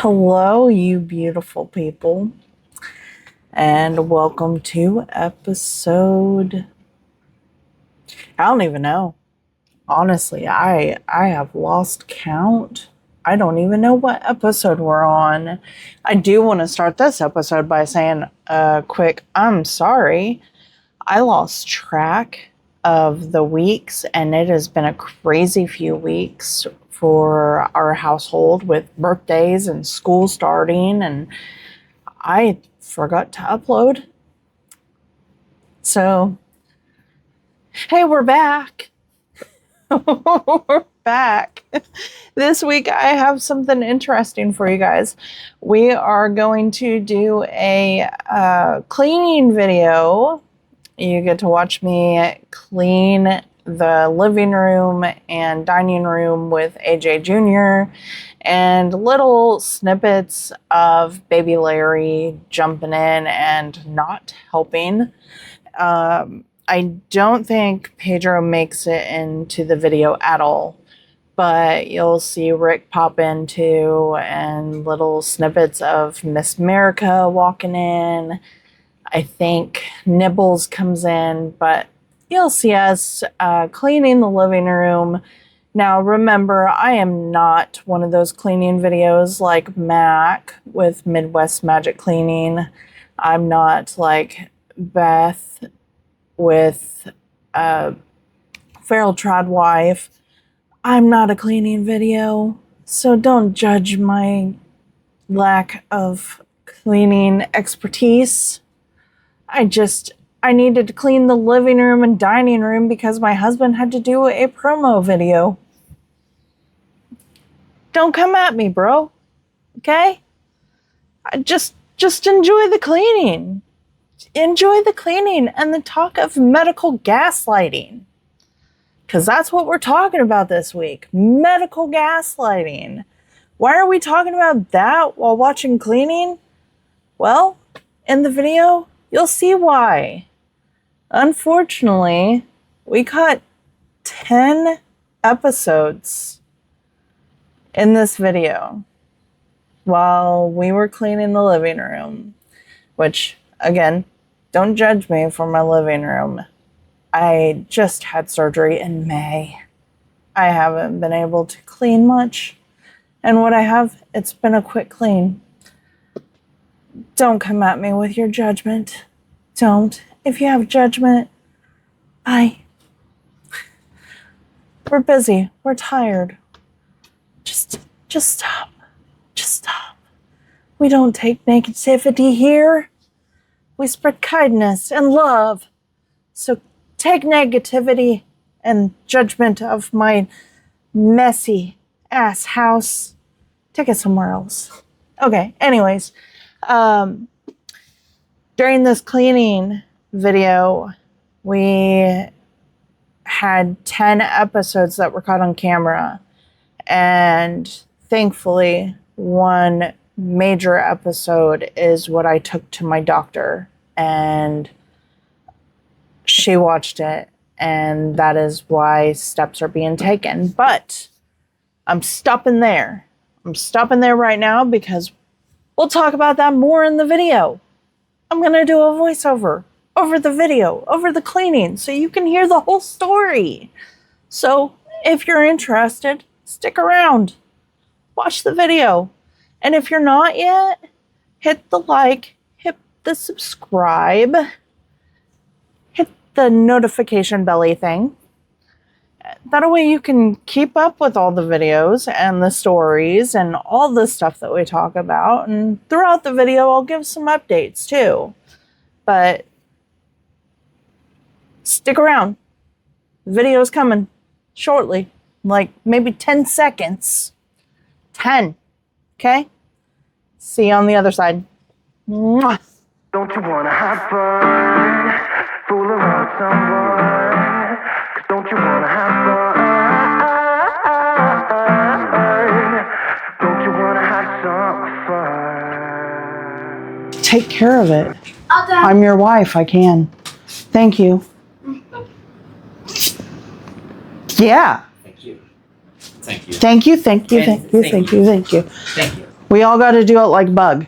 Hello, you beautiful people, and welcome to episode. I don't even know. Honestly, I have lost count. I don't even know what episode we're on. I do want to start this episode by saying quick, I'm sorry. I lost track of the weeks, and it has been a crazy few weeks for our household with birthdays and school starting, and I forgot to upload. So, hey, we're back. We're back. This week I have something interesting for you guys. We are going to do a cleaning video. You get to watch me clean the living room and dining room with AJ Jr. and little snippets of baby Larry jumping in and not helping. I don't think Pedro makes it into the video at all, but you'll see Rick pop in too, and little snippets of Miss America walking in. I think Nibbles comes in, but you'll see us cleaning the living room. Now, remember, I am not one of those cleaning videos like Mac with Midwest Magic Cleaning. I'm not like Beth with Feral Trad Wife. I'm not a cleaning video, so don't judge my lack of cleaning expertise. I needed to clean the living room and dining room because my husband had to do a promo video. Don't come at me, bro. Okay? Just enjoy the cleaning. Enjoy the cleaning and the talk of medical gaslighting. Because that's what we're talking about this week. Medical gaslighting. Why are we talking about that while watching cleaning? Well, in the video, you'll see why. Unfortunately, we cut 10 episodes in this video while we were cleaning the living room, which, again, don't judge me for my living room. I just had surgery in May. I haven't been able to clean much, and what I have, it's been a quick clean. Don't come at me with your judgment. Don't. If you have judgment, we're busy. We're tired. Just stop. Just stop. We don't take negativity here. We spread kindness and love. So take negativity and judgment of my messy ass house. Take it somewhere else. Okay, anyways. During this cleaning video, we had 10 episodes that were caught on camera. And thankfully, one major episode is what I took to my doctor, and she watched it, and that is why steps are being taken. But I'm stopping there. I'm stopping there right now because we'll talk about that more in the video. I'm going to do a voiceover over the video, over the cleaning, so you can hear the whole story. So if you're interested, stick around. Watch the video. And if you're not yet, hit the like, hit the subscribe, hit the notification belly thing. That way you can keep up with all the videos and the stories and all the stuff that we talk about. And throughout the video, I'll give some updates too. But stick around. The video's coming shortly. Like maybe 10 seconds. 10. Okay? See you on the other side. Mwah. Don't you wanna have fun? Fool around someone? 'Cause don't you wanna have fun? Don't you wanna have some fun? Take care of it. I'm your wife. I can. Thank you. Yeah. Thank you. Thank you. Thank you. Thank you. And Thank you. thank Thank you. you. Thank you. Thank you. We all got to do it like Bug.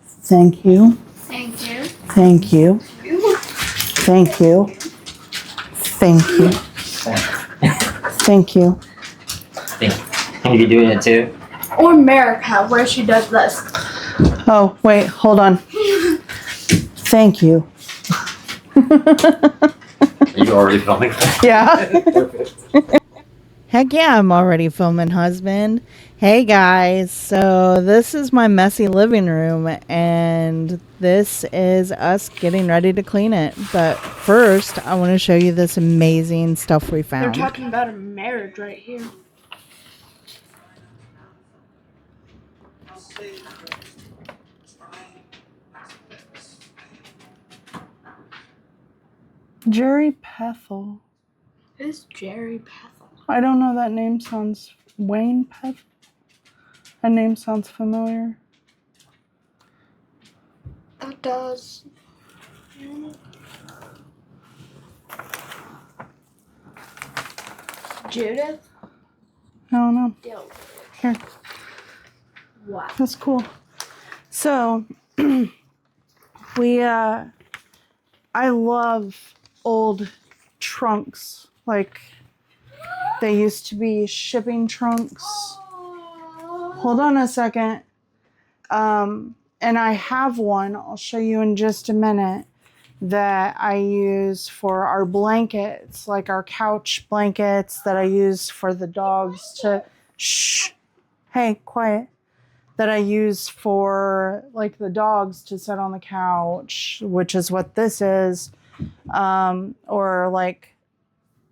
Thank you. Thank you. Thank you. Thank you. Thank you. Thank you. Are you doing it too? Or America, where she does this. Oh, wait, hold on. Thank you. Are you already filming? Yeah. Heck yeah, I'm already filming, husband. Hey guys, so this is my messy living room and this is us getting ready to clean it. But first, I want to show you this amazing stuff we They're found. talking about a marriage right here. Jerry Pethel. Who's Jerry Pethel? I don't know, that name sounds... Wayne Pethel? That name sounds familiar. That does. Judith? I don't know. Dill. Here, Wow. that's cool. So, I love old trunks. Like, they used to be shipping trunks. Hold on a second. And I have one, I'll show you in just a minute, that I use for our blankets, like our couch blankets that I use for the dogs to, shh, hey, quiet, that I use for like the dogs to sit on the couch, which is what this is, or like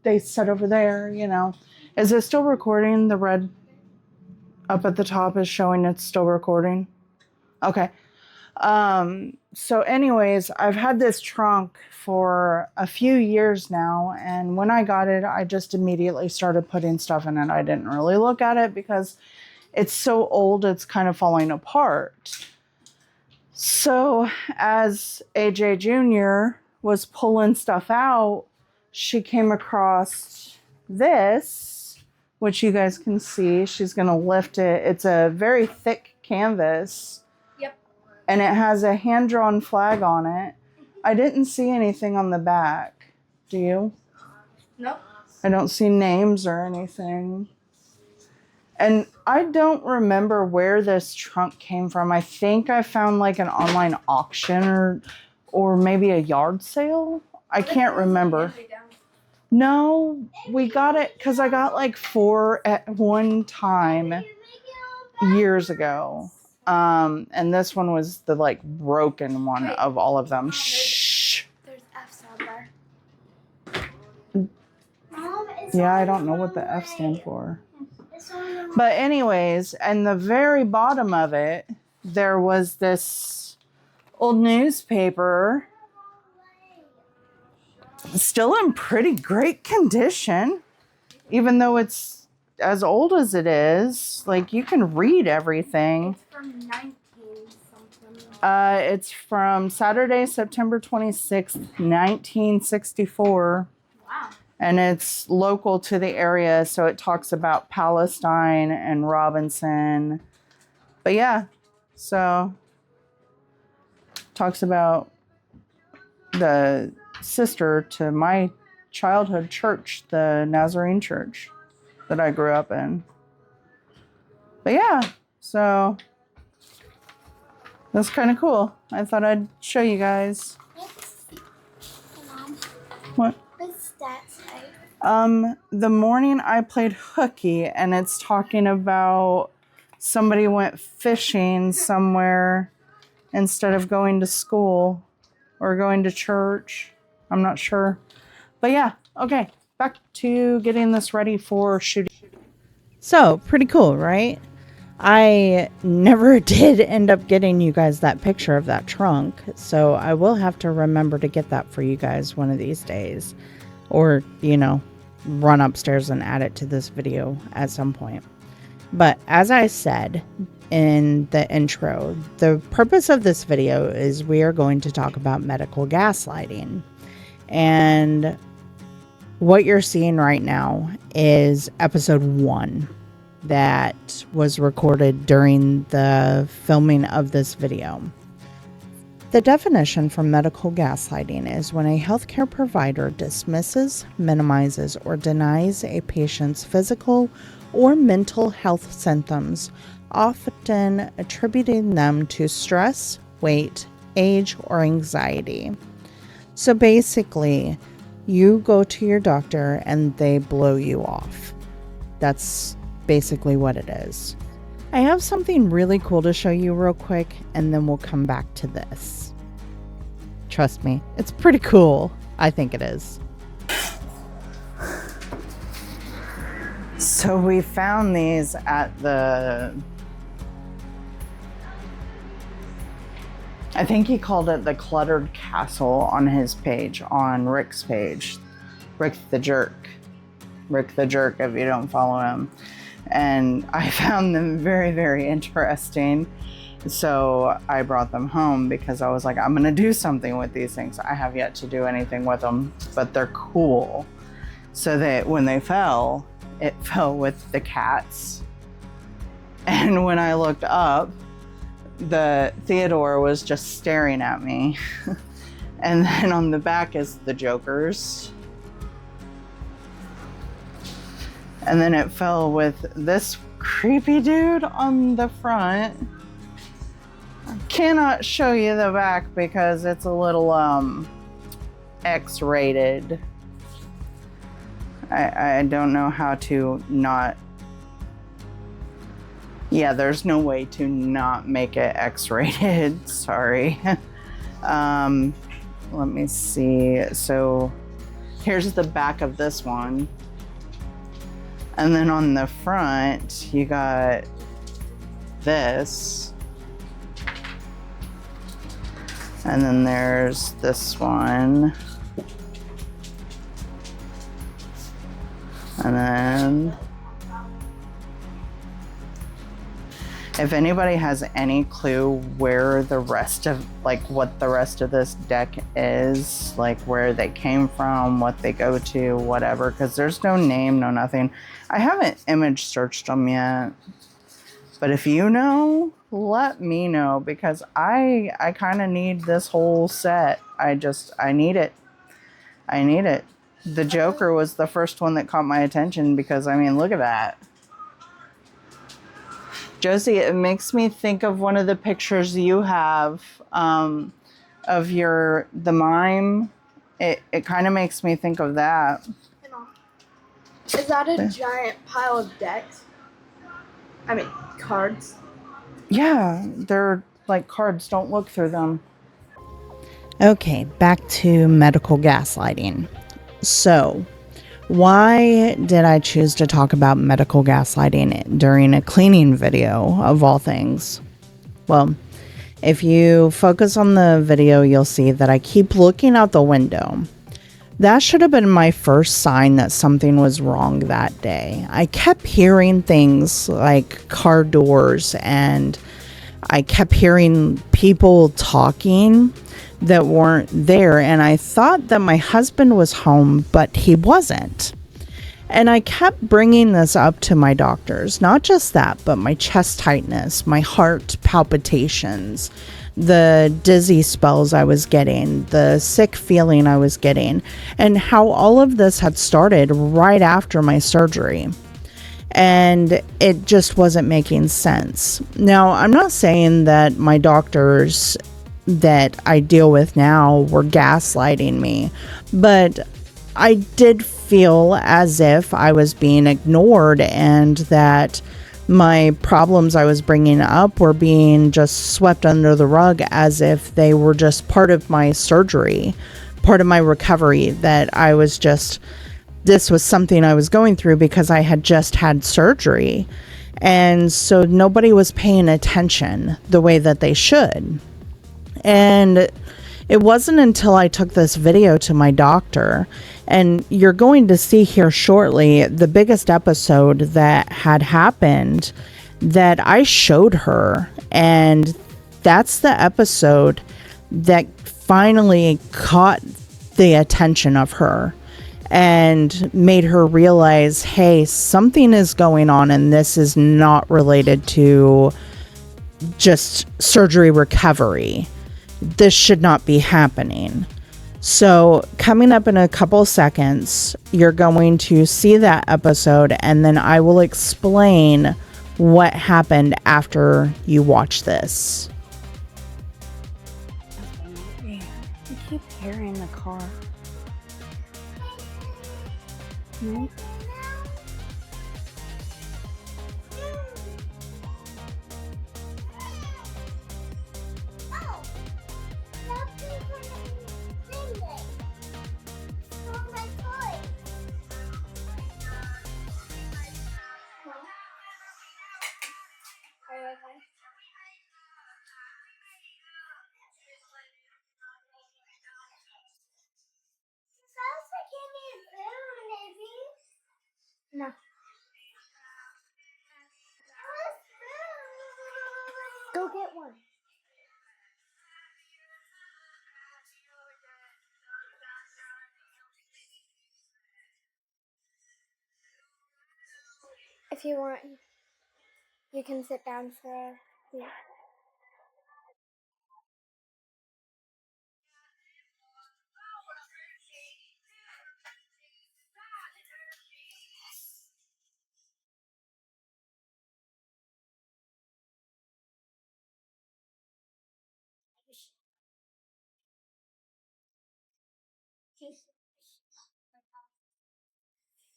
they sit over there, you know. Is it still recording? The red up at the top is showing it's still recording. Okay. So anyways, I've had this trunk for a few years now, and when I got it, I just immediately started putting stuff in it. I didn't really look at it because it's so old, it's kind of falling apart. So as AJ Jr. was pulling stuff out, she came across this, which you guys can see. She's going to lift it. It's a very thick canvas. And it has a hand-drawn flag on it. I didn't see anything on the back. Do you? Nope. I don't see names or anything. And I don't remember where this trunk came from. I think I found like an online auction or maybe a yard sale. I can't remember. No, we got it because I got like 4 at one time years ago. And this one was the like broken one of all of them. Shh. There's F's on there. Yeah, I don't know what the F stand for. But anyways, and the very bottom of it, there was this old newspaper, still in pretty great condition, even though it's as old as it is. Like, you can read everything. It's from 19 something. It's from Saturday, September 26th, 1964. Wow. And it's local to the area, so it talks about Palestine and Robinson. But yeah, so talks about the sister to my childhood church, the Nazarene church that I grew up in. But yeah, so that's kind of cool. I thought I'd show you guys. Mom, What? what's that say? The morning I played hooky, and it's talking about somebody went fishing somewhere instead of going to school or going to church. I'm not sure. But yeah, okay, back to getting this ready for shooting. So, pretty cool, right? I never did end up getting you guys that picture of that trunk, so I will have to remember to get that for you guys one of these days. Or, you know, run upstairs and add it to this video at some point. But as I said in the intro, the purpose of this video is we are going to talk about medical gaslighting. And what you're seeing right now is episode 1. that was recorded during the filming of this video. The definition for medical gaslighting is when a healthcare provider dismisses, minimizes, or denies a patient's physical or mental health symptoms, often attributing them to stress, weight, age, or anxiety. So basically, you go to your doctor and they blow you off. That's basically what it is. I have something really cool to show you real quick, and then we'll come back to this. Trust me, it's pretty cool. I think it is. So we found these at I think he called it the Cluttered Castle on his page, on Rick's page. Rick the Jerk, if you don't follow him. And I found them very, very interesting. So I brought them home because I was like, I'm going to do something with these things. I have yet to do anything with them, but they're cool. So that when they fell, it fell with the cats. And when I looked up, the Theodore was just staring at me. And then on the back is the Jokers. And then it fell with this creepy dude on the front. I cannot show you the back because it's a little X-rated. I don't know how to not. Yeah, there's no way to not make it X-rated. Sorry. Let me see. So here's the back of this one. And then on the front, you got this. And then there's this one. And then if anybody has any clue where the rest of, like, what the rest of this deck is, like where they came from, what they go to, whatever, because there's no name, no nothing. I haven't image searched them yet, but if you know, let me know, because I kind of need this whole set. I need it. I need it. The Joker was the first one that caught my attention because, I mean, look at that. Josie, it makes me think of one of the pictures you have of the mime. It kind of makes me think of that. Is that a giant pile of decks? I mean, cards. Yeah, they're like cards. Don't look through them. Okay, back to medical gaslighting. So, why did I choose to talk about medical gaslighting during a cleaning video, of all things? Well, if you focus on the video, you'll see that I keep looking out the window. That should have been my first sign that something was wrong that day. I kept hearing things like car doors, and I kept hearing people talking that weren't there, and I thought that my husband was home, but he wasn't. And I kept bringing this up to my doctors. Not just that, but my chest tightness, my heart palpitations, the dizzy spells I was getting, the sick feeling I was getting, and how all of this had started right after my surgery. And it just wasn't making sense. Now, I'm not saying that my doctors that I deal with now were gaslighting me, but I did feel as if I was being ignored and that my problems I was bringing up were being just swept under the rug as if they were just part of my surgery, part of my recovery, that I was just, this was something I was going through because I had just had surgery. And so nobody was paying attention the way that they should. And it wasn't until I took this video to my doctor, and you're going to see here shortly the biggest episode that had happened that I showed her. And that's the episode that finally caught the attention of her. and made her realize, hey, something is going on and this is not related to just surgery recovery. This should not be happening. So coming up in a couple seconds, you're going to see that episode, and then I will explain what happened after you watch this. I keep hearing the car. No? No. Go get one. If you want, you can sit down for yeah.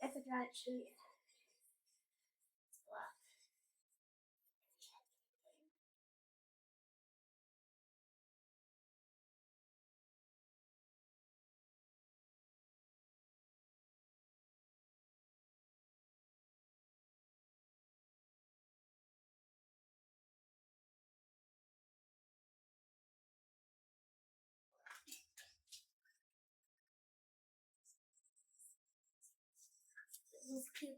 It's a giant sheet. This is cute.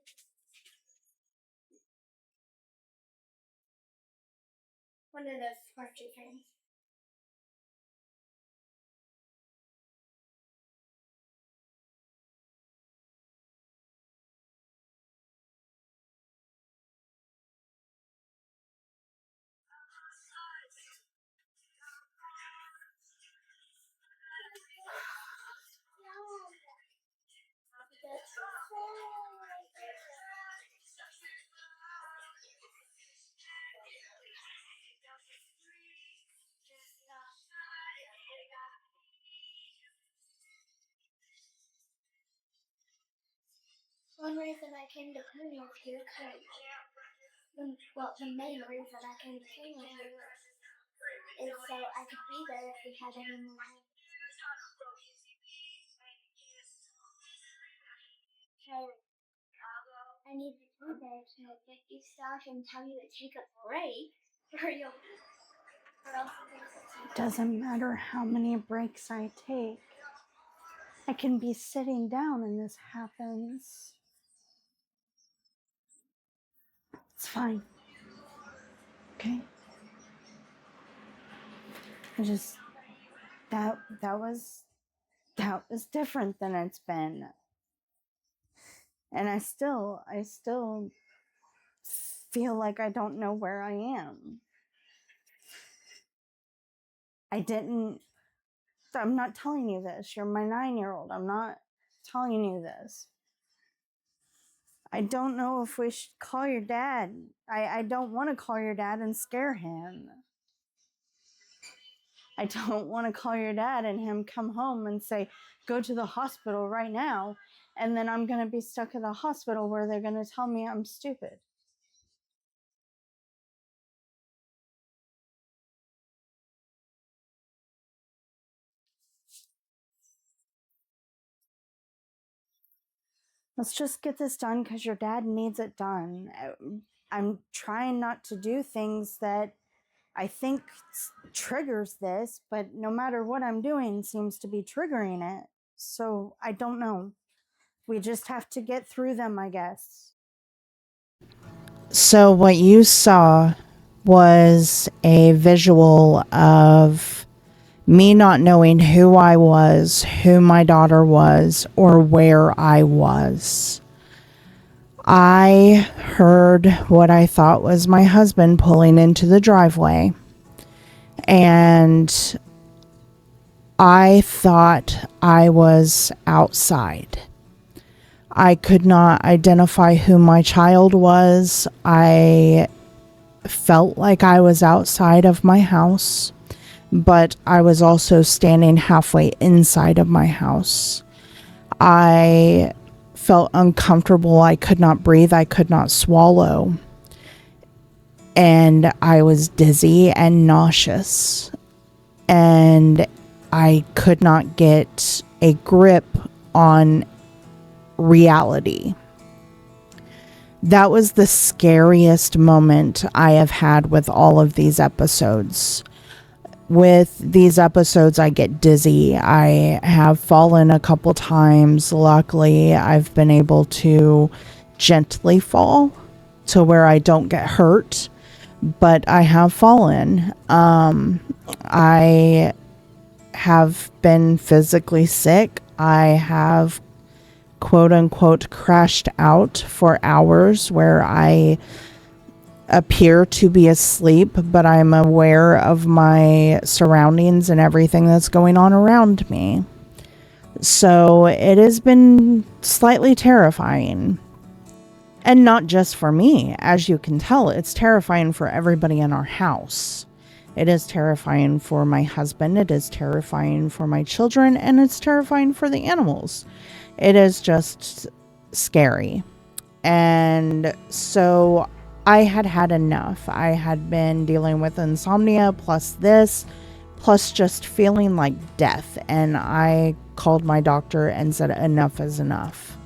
One of those squishy things. One reason I came to Pune here, well, the main reason I came to Pune is so I could be there if we had any more. I need to be there to get you stuff and tell you to take a break, or else It doesn't matter how many breaks I take. I can be sitting down and this happens. It's fine. Okay? I just that was different than it's been. And I still feel like I don't know where I am. I'm not telling you this. You're my 9-year-old. I'm not telling you this. I don't know if we should call your dad. I don't want to call your dad and scare him. I don't want to call your dad and him come home and say, go to the hospital right now. And then I'm going to be stuck at the hospital where they're going to tell me I'm stupid. Let's just get this done because your dad needs it done. I'm trying not to do things that I think triggers this, but no matter what I'm doing seems to be triggering it. So I don't know. We just have to get through them, I guess. So what you saw was a visual of Me not knowing who I was, who my daughter was, or where I was. I heard what I thought was my husband pulling into the driveway, and I thought I was outside. I could not identify who my child was. I felt like I was outside of my house, but I was also standing halfway inside of my house. I felt uncomfortable. I could not breathe. I could not swallow. And I was dizzy and nauseous. And I could not get a grip on reality. That was the scariest moment I have had with all of these episodes. With these episodes, I get dizzy. I have fallen a couple times. Luckily, I've been able to gently fall to where I don't get hurt, but I have fallen. I have been physically sick. I have quote unquote crashed out for hours where I appear to be asleep, but I'm aware of my surroundings and everything that's going on around me. So it has been slightly terrifying. And not just for me. As you can tell, it's terrifying for everybody in our house. It is terrifying for my husband. It is terrifying for my children. And it's terrifying for the animals. It is just scary. And so I had had enough. I had been dealing with insomnia, plus this, plus just feeling like death. And I called my doctor and said enough is enough.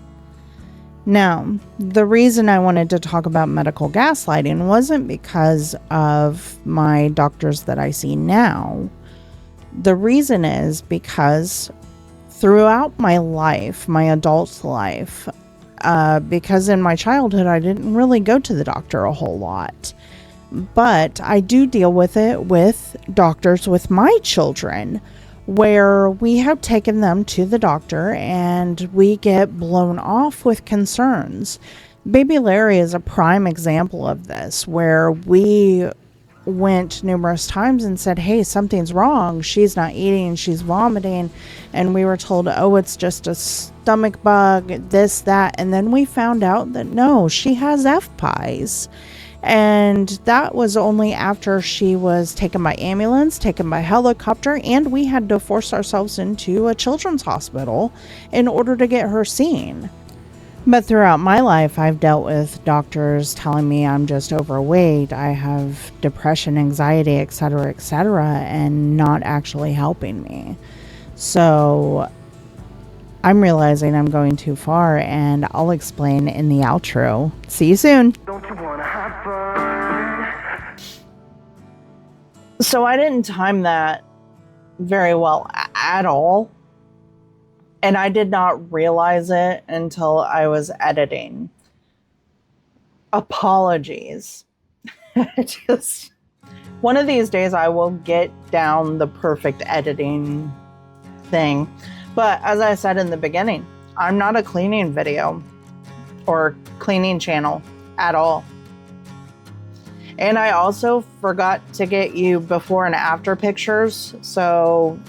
Now, the reason I wanted to talk about medical gaslighting wasn't because of my doctors that I see now. The reason is because throughout my life, my adult life, because in my childhood, I didn't really go to the doctor a whole lot. But I do deal with it with doctors with my children, where we have taken them to the doctor and we get blown off with concerns. Baby Larry is a prime example of this, where we went numerous times and said, hey, something's wrong. She's not eating, she's vomiting. And we were told, oh, it's just a stomach bug, this, that. And then we found out that no, she has FPIES. And that was only after she was taken by ambulance, taken by helicopter, and we had to force ourselves into a children's hospital in order to get her seen. But throughout my life, I've dealt with doctors telling me I'm just overweight, I have depression, anxiety, etc., and not actually helping me. So I'm realizing I'm going too far, and I'll explain in the outro. See you soon. Don't you wanna have fun? So I didn't time that very well at all. And I did not realize it until I was editing. Apologies. Just one of these days I will get down the perfect editing thing. But as I said in the beginning, I'm not a cleaning video or cleaning channel at all. And I also forgot to get you before and after pictures. So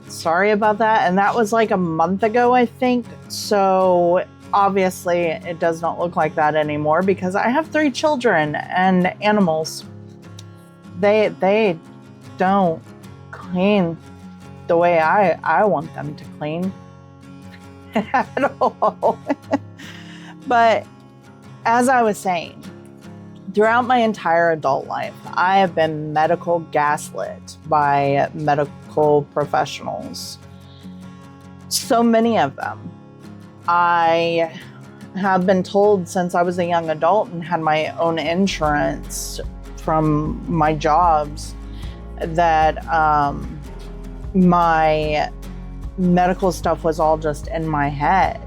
sorry about that. And that was like a month ago, I think. So obviously it does not look like that anymore because I have 3 children and animals. They don't clean the way I want them to clean at all. But as I was saying, throughout my entire adult life, I have been medical gaslit by medical professionals. So many of them. I have been told since I was a young adult and had my own insurance from my jobs that my medical stuff was all just in my head,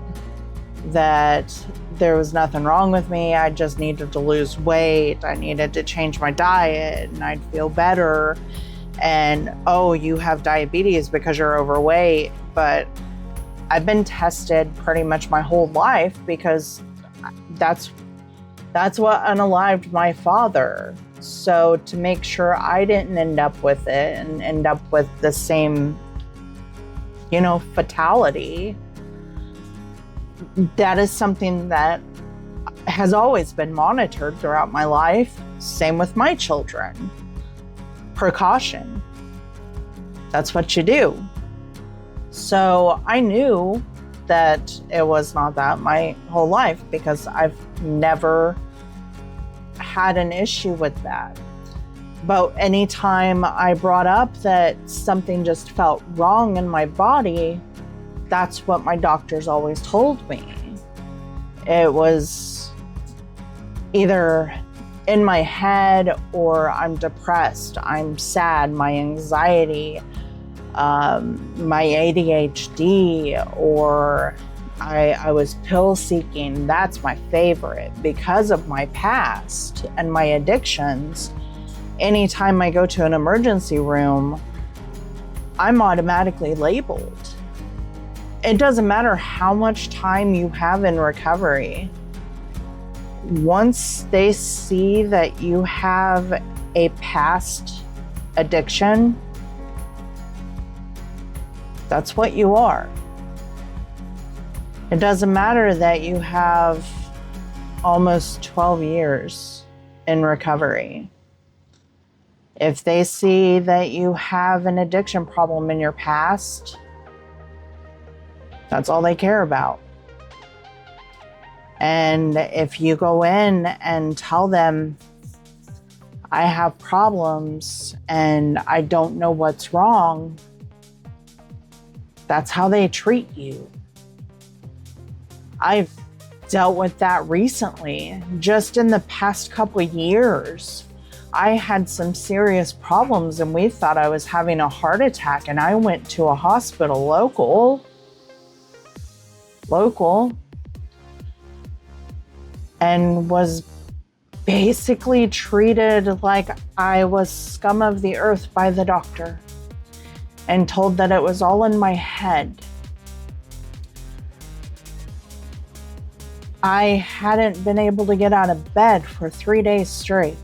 that there was nothing wrong with me. I just needed to lose weight. I needed to change my diet and I'd feel better. and, oh, you have diabetes because you're overweight. But I've been tested pretty much my whole life because that's what unalived my father. So to make sure I didn't end up with it and end up with the same, fatality, that is something that has always been monitored throughout my life. Same with my children. Precaution. That's what you do. So I knew that it was not that my whole life because I've never had an issue with that. But anytime I brought up that something just felt wrong in my body, that's what my doctors always told me. It was either in my head or I'm depressed, I'm sad, my anxiety, my ADHD, or I was pill seeking. That's my favorite because of my past and my addictions. Anytime I go to an emergency room, I'm automatically labeled. It doesn't matter how much time you have in recovery. Once they see that you have a past addiction, that's what you are. It doesn't matter that you have almost 12 years in recovery. If they see that you have an addiction problem in your past, that's all they care about. And if you go in and tell them, I have problems and I don't know what's wrong, that's how they treat you. I've dealt with that recently. Just in the past couple of years, I had some serious problems and we thought I was having a heart attack, and I went to a hospital local, and was basically treated like I was scum of the earth by the doctor and told that it was all in my head. I hadn't been able to get out of bed for 3 days straight.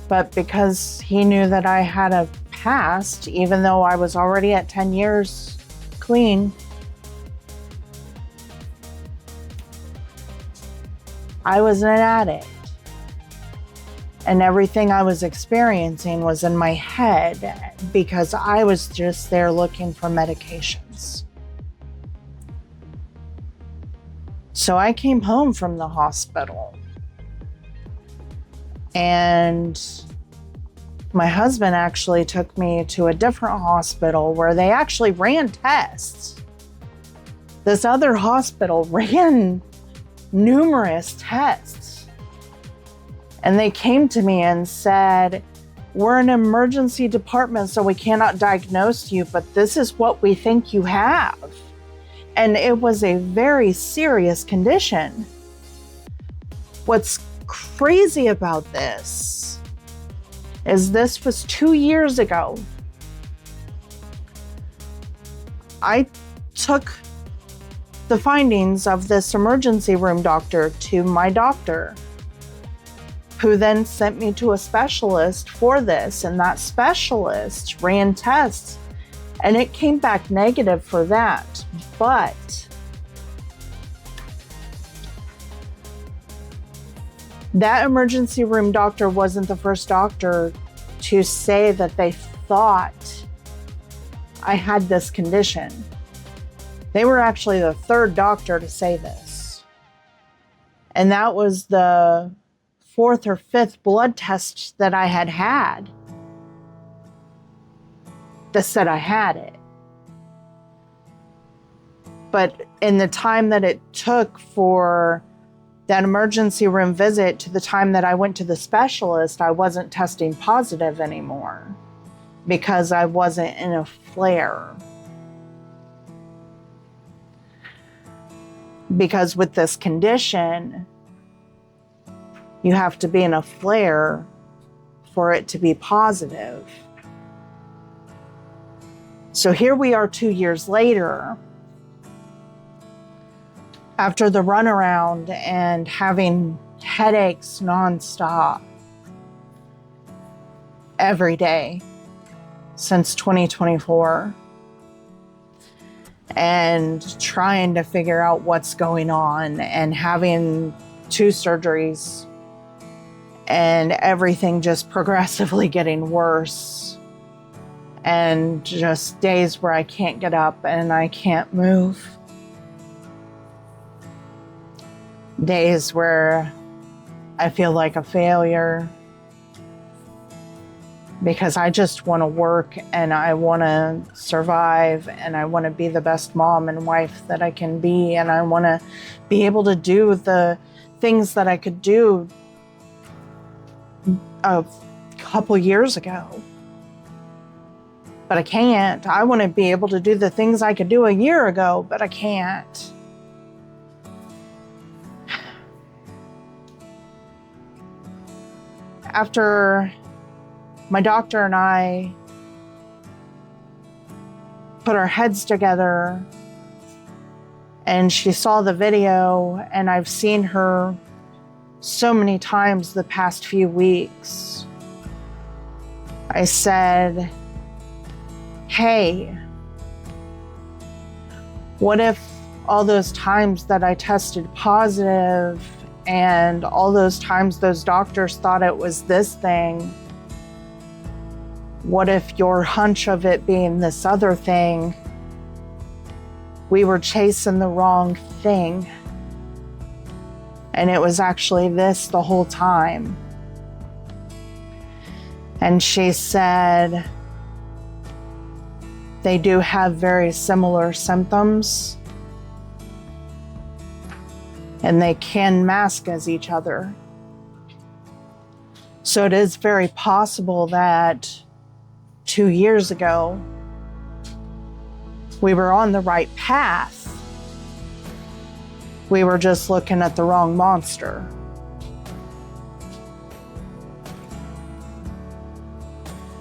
But because he knew that I had a past, even though I was already at 10 years clean, I was an addict. And everything I was experiencing was in my head because I was just there looking for medications. So I came home from the hospital, and my husband actually took me to a different hospital where they actually ran tests. This other hospital ran numerous tests. And they came to me and said, we're an emergency department, so we cannot diagnose you, but this is what we think you have. And it was a very serious condition. What's crazy about this is this was 2 years ago. I took the findings of this emergency room doctor to my doctor, who then sent me to a specialist for this, and that specialist ran tests and it came back negative for that. But that emergency room doctor wasn't the first doctor to say that they thought I had this condition. They were actually the third doctor to say this. And that was the fourth or fifth blood test that I had that said I had it. But in the time that it took for that emergency room visit to the time that I went to the specialist, I wasn't testing positive anymore because I wasn't in a flare. Because with this condition, you have to be in a flare for it to be positive. So here we are 2 years later, after the runaround and having headaches nonstop every day since 2024, and trying to figure out what's going on and having 2 surgeries and everything just progressively getting worse, and just days where I can't get up and I can't move. Days where I feel like a failure because I just want to work and I want to survive and I want to be the best mom and wife that I can be, and I want to be able to do the things that I could do a couple years ago. But I can't. I want to be able to do the things I could do a year ago, but I can't. After my doctor and I put our heads together and she saw the video, and I've seen her so many times the past few weeks, I said, hey, what if all those times that I tested positive and all those times those doctors thought it was this thing, what if your hunch of it being this other thing, we were chasing the wrong thing and it was actually this the whole time? And she said, they do have very similar symptoms and they can mask as each other. So it is very possible that 2 years ago, we were on the right path. We were just looking at the wrong monster.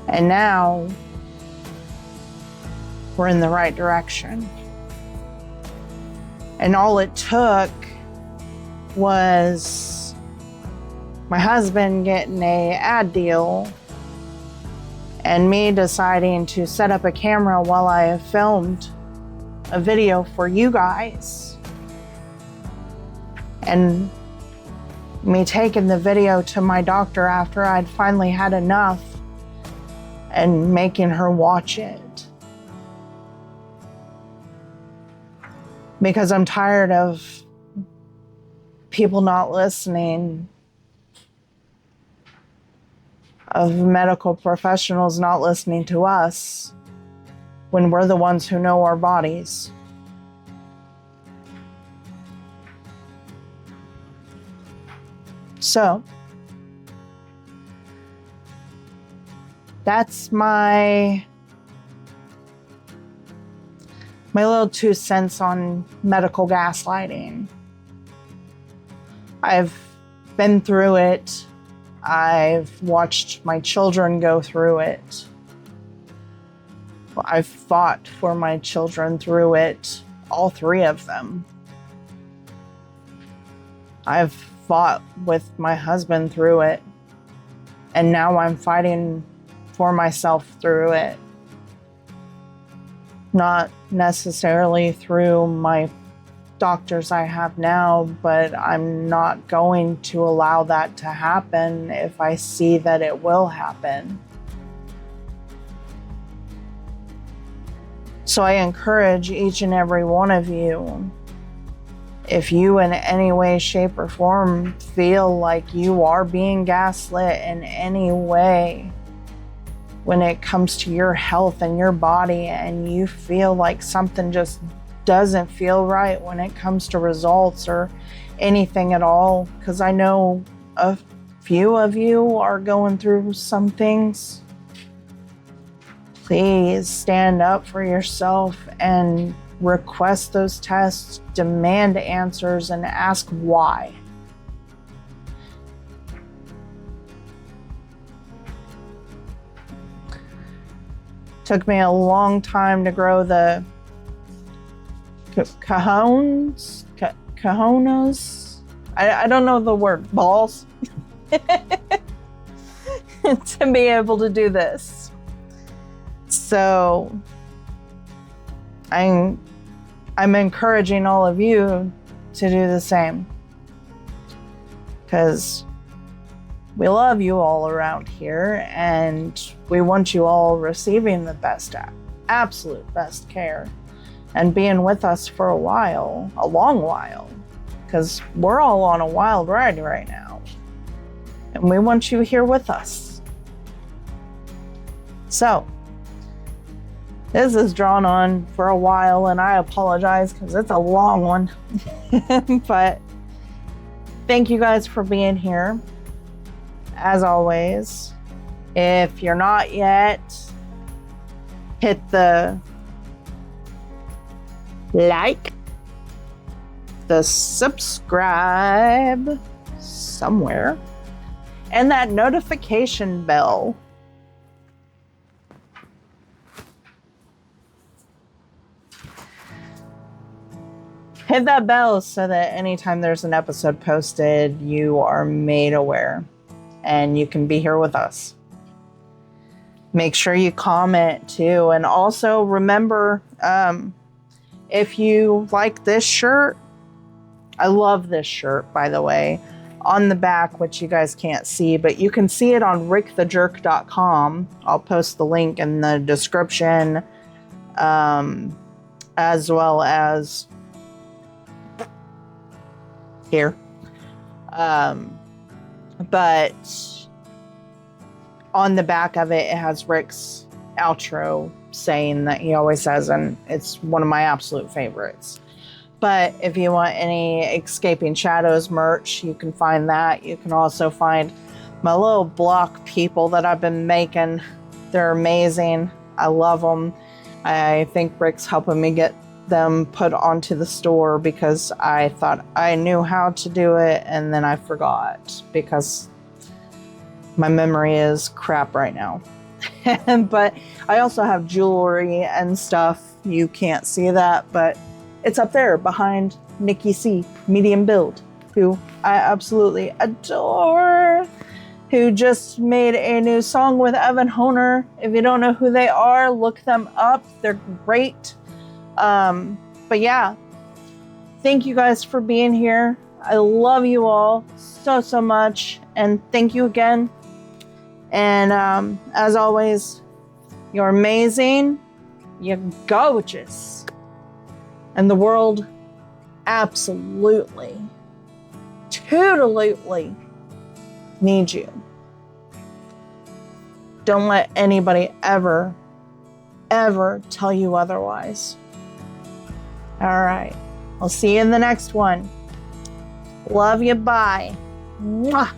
And now we're in the right direction. And all it took was my husband getting an ad deal and me deciding to set up a camera while I filmed a video for you guys, and me taking the video to my doctor after I'd finally had enough and making her watch it. Because I'm tired of people not listening, of medical professionals not listening to us when we're the ones who know our bodies. So, that's my little 2 cents on medical gaslighting. I've been through it. I've watched my children go through it. I've fought for my children through it, all 3 of them. I've fought with my husband through it, and now I'm fighting for myself through it. Not necessarily through my doctors I have now, but I'm not going to allow that to happen if I see that it will happen. So I encourage each and every one of you, if you in any way, shape, or form feel like you are being gaslit in any way when it comes to your health and your body, and you feel like something just doesn't feel right when it comes to results or anything at all, because I know a few of you are going through some things, please stand up for yourself and request those tests, demand answers, and ask why. Took me a long time to grow the cajones. I don't know the word. Balls. To be able to do this. So I'm encouraging all of you to do the same. Because we love you all around here and we want you all receiving the best, absolute best care and being with us for a while, a long while, because we're all on a wild ride right now and we want you here with us. So this is drawn on for a while and I apologize because it's a long one. But thank you guys for being here. As always, if you're not yet, hit the like, the subscribe somewhere, and that notification bell. Hit that bell so that anytime there's an episode posted, you are made aware and you can be here with us. Make sure you comment too. And also remember, if you like this shirt, I love this shirt, by the way, on the back, which you guys can't see, but you can see it on rickthejerk.com. I'll post the link in the description, as well as here. But on the back of it, it has Rick's outro saying that he always says, and it's one of my absolute favorites. But if you want any Escaping Shadows merch, you can find that. You can also find my little block people that I've been making. They're amazing. I love them. I think Rick's helping me get them put onto the store because I thought I knew how to do it and then I forgot because my memory is crap right now. But I also have jewelry and stuff. You can't see that, but it's up there behind Nikki C, medium build, who I absolutely adore, who just made a new song with Evan Honer. If you don't know who they are, look them up. They're great. But yeah, thank you guys for being here. I love you all so much. And thank you again. And as always, you're amazing. You're gorgeous. And the world absolutely, totally needs you. Don't let anybody ever tell you otherwise. All right. I'll see you in the next one. Love you. Bye. Mwah.